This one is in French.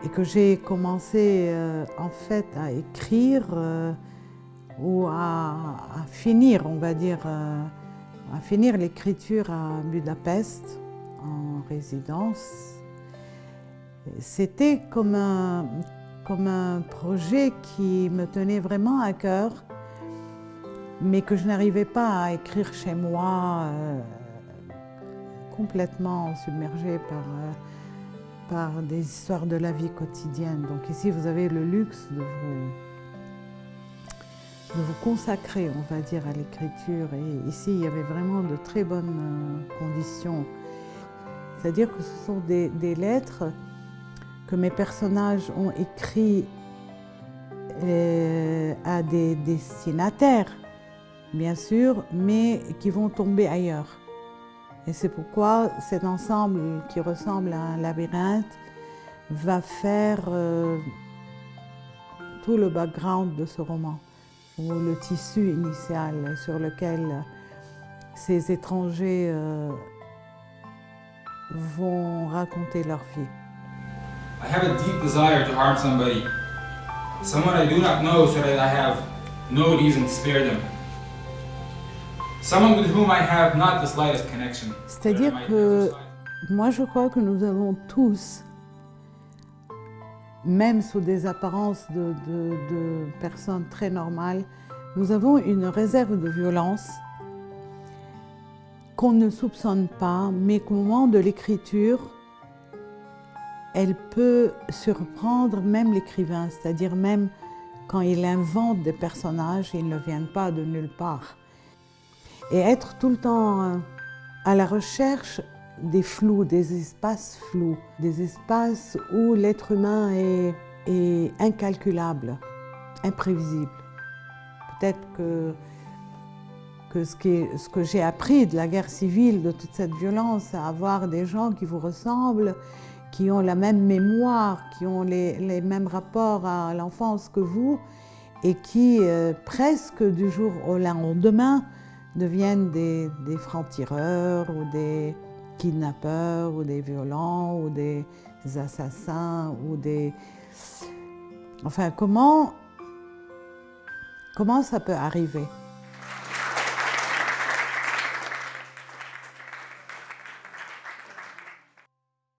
et que j'ai commencé en fait à écrire ou à finir, on va dire, à finir l'écriture à Budapest en résidence. C'était comme un projet qui me tenait vraiment à cœur, mais que je n'arrivais pas à écrire chez moi, complètement submergée par des histoires de la vie quotidienne. Donc ici, vous avez le luxe de vous consacrer, on va dire, à l'écriture. Et ici, il y avait vraiment de très bonnes conditions. C'est-à-dire que ce sont des lettres que mes personnages ont écrites à des destinataires, bien sûr, mais qui vont tomber ailleurs. Et c'est pourquoi cet ensemble qui ressemble à un labyrinthe va faire tout le background de ce roman, ou le tissu initial sur lequel ces étrangers vont raconter leur vie. I have a deep desire to harm somebody, someone I do not know, so that I have no reason to spare them. Someone with whom I have not the slightest connection. C'est-à-dire que moi je crois que nous avons tous, même sous des apparences de personnes très normales, nous avons une réserve de violence qu'on ne soupçonne pas, mais qu'au moment de l'écriture, elle peut surprendre même l'écrivain, c'est-à-dire même quand il invente des personnages, ils ne viennent pas de nulle part. Et être tout le temps à la recherche des flous, des espaces flous, des espaces où l'être humain est incalculable, imprévisible. Peut-être que ce que j'ai appris de la guerre civile, de toute cette violence, c'est avoir des gens qui vous ressemblent, qui ont la même mémoire, qui ont les mêmes rapports à l'enfance que vous, et qui, presque du jour au lendemain, deviennent des francs-tireurs, ou des kidnappeurs, ou des violents, ou des assassins, ou des... Enfin, comment ça peut arriver ?